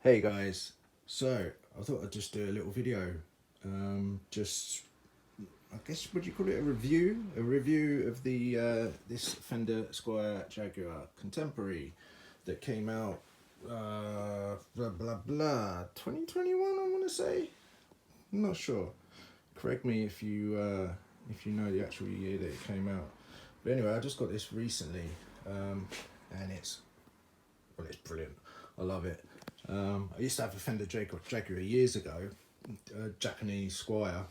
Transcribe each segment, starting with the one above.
Hey guys, so I thought I'd just do a little video. I guess, would you call it a review? A review of the this Fender Jaguar Contemporary that came out blah blah blah 2021. I want to say. I'm not sure. Correct me if you know the actual year that it came out. But anyway, I just got this recently, and it's brilliant. I love it. I used to have a Fender Jaguar years ago, a Japanese Squire,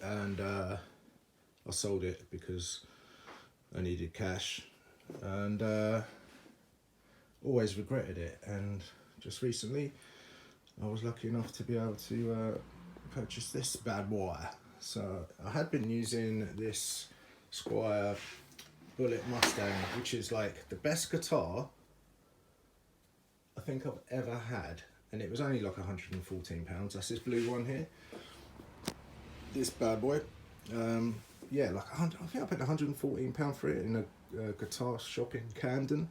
and I sold it because I needed cash, and always regretted it. And just recently, I was lucky enough to be able to purchase this bad boy. So I had been using this Squire Bullet Mustang, which is like the best guitar I think I've ever had, and it was only like £114. That's this blue one here, this bad boy. Yeah, like I think I paid £114 for it in a guitar shop in Camden,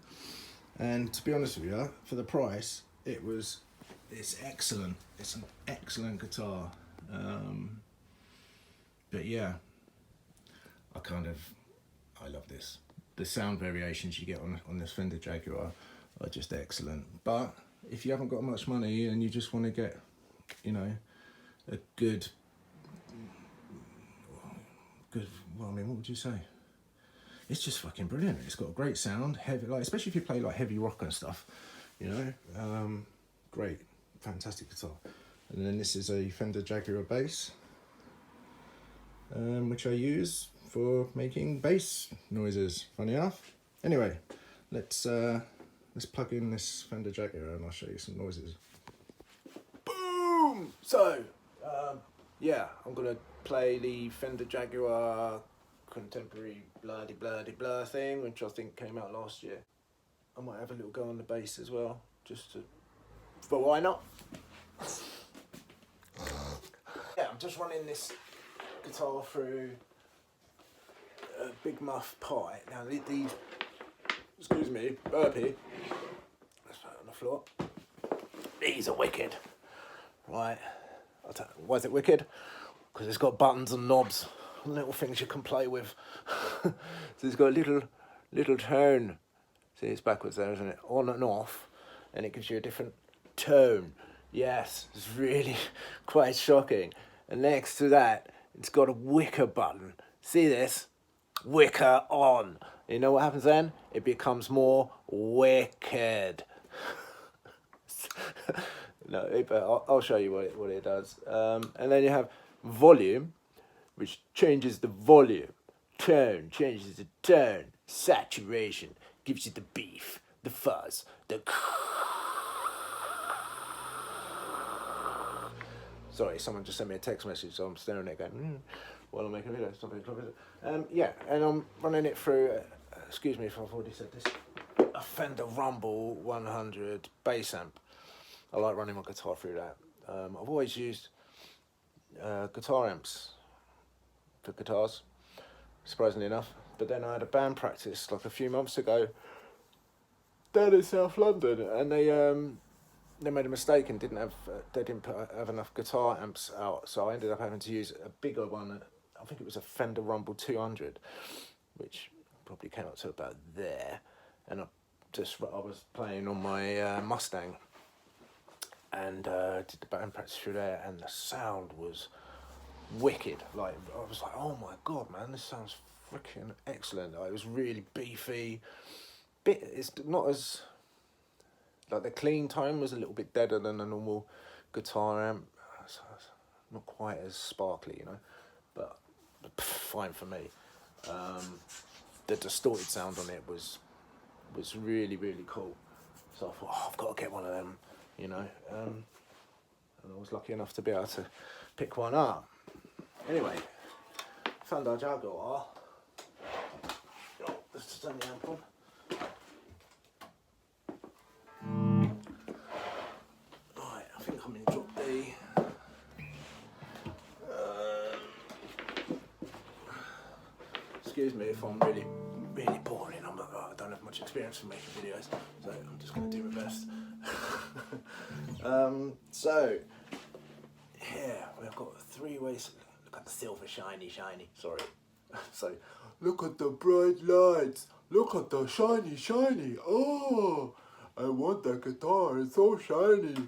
and to be honest with you, for the price, it's excellent. It's an excellent guitar. But yeah, I love this. The sound variations you get on this Fender Jaguar are just excellent. But if you haven't got much money and you just want to get, a good, well, I mean, what would you say? It's just fucking brilliant. It's got a great sound, heavy, like especially if you play like heavy rock and stuff, great, fantastic guitar. And then this is a Fender Jaguar bass, which I use for making bass noises, funny enough. Anyway, let's plug in this Fender Jaguar and I'll show you some noises. Boom! So, yeah, I'm gonna play the Fender Jaguar Contemporary blah thing, which I think came out last year. I might have a little go on the bass as well, but why not? Yeah, I'm just running this guitar through a big muff pipe. Now these, excuse me, burpee. Let's put it on the floor. These are wicked, right? Why is it wicked? Because it's got buttons and knobs, and little things you can play with. So it's got a little tone. See, it's backwards there, isn't it? On and off, and it gives you a different tone. Yes, it's really quite shocking. And next to that, it's got a wicker button. See this? Wicker on. You know what happens then? It becomes more wicked. No, but I'll show you what it does. And then you have volume, which changes the volume. Tone changes the tone. Saturation gives you the beef, the fuzz, the. Sorry, someone just sent me a text message, so I'm staring at it going, while I'm making a video. Yeah, and I'm running it through, excuse me if I've already said this, a Fender Rumble 100 bass amp. I like running my guitar through that. I've always used guitar amps for guitars, surprisingly enough. But then I had a band practice like a few months ago down in South London, and they made a mistake and didn't have enough guitar amps out, so I ended up having to use a bigger one. I think it was a Fender Rumble 200, which probably came up to about there. And I was playing on my Mustang, and did the band practice through there, and the sound was wicked. Like, I was like, oh my god, man, this sounds freaking excellent. Like, it was really beefy. It's not as, like, the clean tone was a little bit deader than a normal guitar amp. So it's not quite as sparkly, but fine for me. The distorted sound on it was really, really cool. So I thought, I've got to get one of them, and I was lucky enough to be able to pick one up. Anyway, Fender Jaguar. Let's turn the amp on. Drop D. Excuse me if I'm really really boring. I don't have much experience for making videos, so I'm just going to do my best. So here we've got 3 ways. Look at the silver shiny. Sorry. So look at the bright lights. Look at the shiny. Oh, I want that guitar. It's so shiny.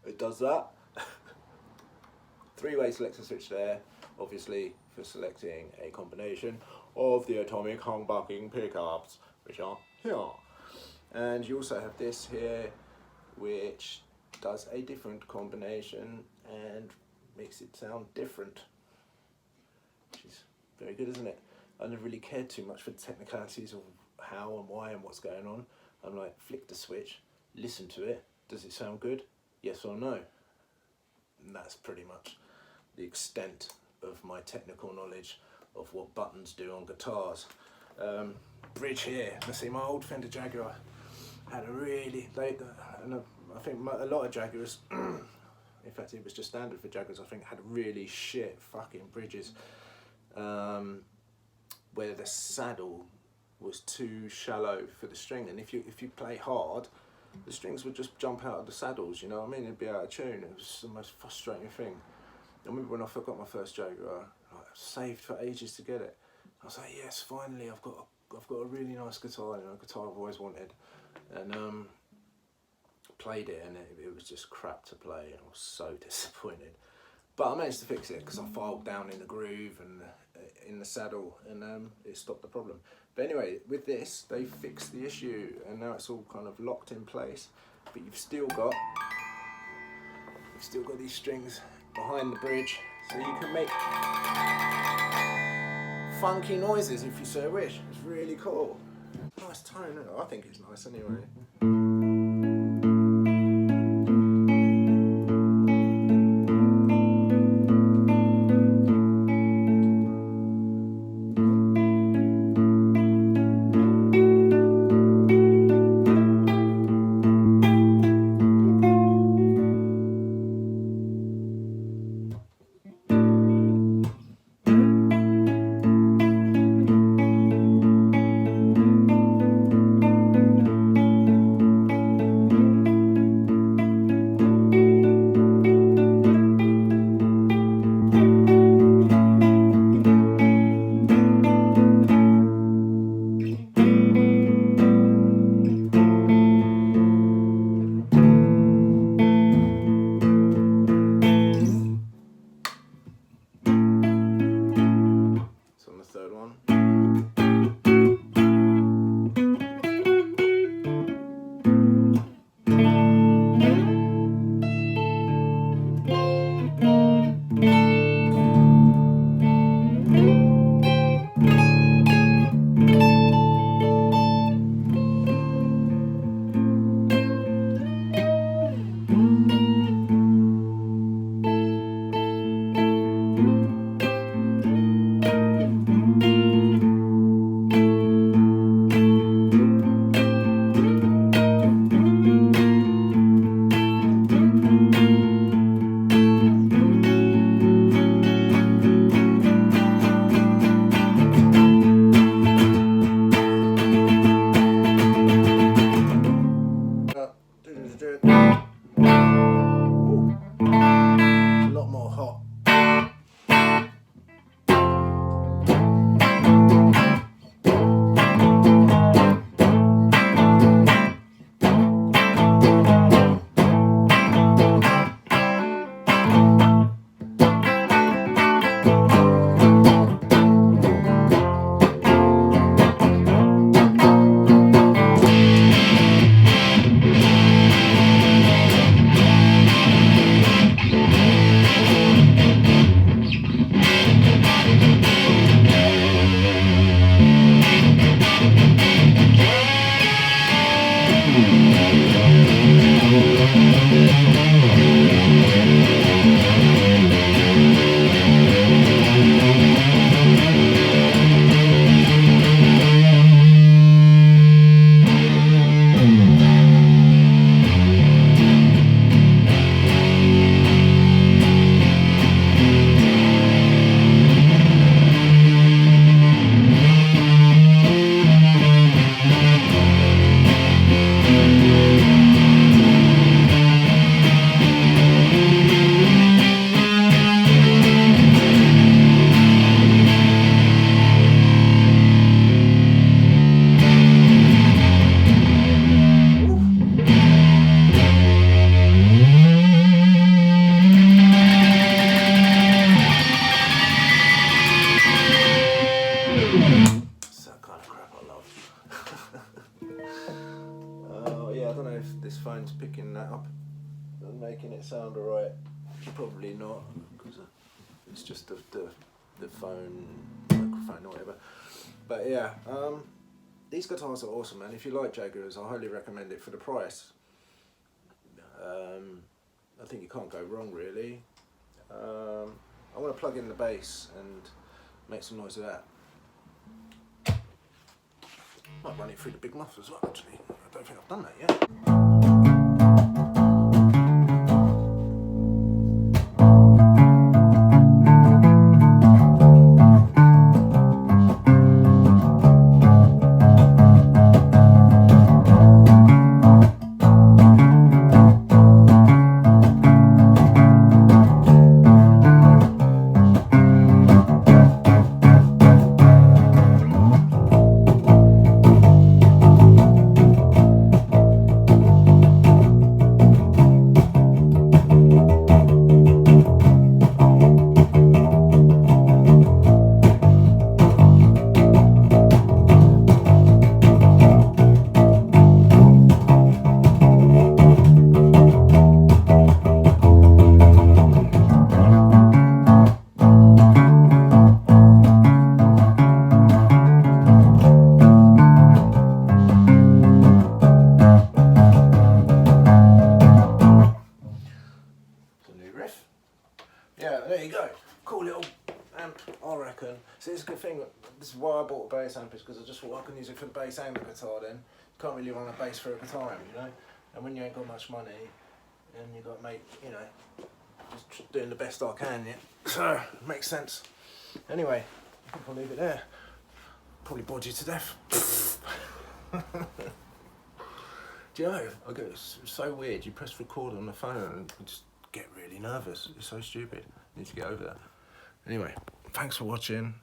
It does that. 3-way selector switch there, obviously for selecting a combination of the atomic humbucking pickups, which are here. And you also have this here, which does a different combination and makes it sound different, which is very good, isn't it? I never really cared too much for the technicalities of how and why and what's going on. I'm like, flick the switch, listen to it, does it sound good? Yes or no? And that's pretty much the extent of my technical knowledge of what buttons do on guitars. Bridge here, let's see, my old Fender Jaguar had a really, and I think a lot of Jaguars, in fact it was just standard for Jaguars, I think had really shit fucking bridges, where the saddle was too shallow for the string, and if you play hard, the strings would just jump out of the saddles, you know what I mean? It'd be out of tune. It was the most frustrating thing. I remember when I got my first Jaguar, I saved for ages to get it. I was like, yes, finally, I've got a really nice guitar, you know, a guitar I've always wanted, and played it, and it was just crap to play, and I was so disappointed. But I managed to fix it because I filed down in the groove and in the saddle, and it stopped the problem. But anyway, with this, they fixed the issue, and now it's all kind of locked in place. But you've still got these strings behind the bridge, so you can make funky noises if you so wish. It's really cool. Nice tone, isn't it? I think it's nice anyway. probably not, because it's just the phone, microphone or whatever. But yeah, these guitars are awesome, man. If you like Jaguars, I highly recommend it for the price. I think you can't go wrong, really. I want to plug in the bass and make some noise with that. Might run it through the big muff as well, actually. I don't think I've done that yet. Yeah, there you go. Cool little amp, I reckon. So it's a good thing. This is why I bought a bass amp, is because I just thought I can use it for the bass and the guitar. Then you can't really run a bass for a guitar amp, you know. And when you ain't got much money, then you got to make, you know, just doing the best I can. Yeah. So it makes sense. Anyway, I think I'll leave it there. Probably bored you to death. Do you know? It's so weird. You press record on the phone and you just get really nervous. It's so stupid. I need to get over that. Anyway, thanks for watching.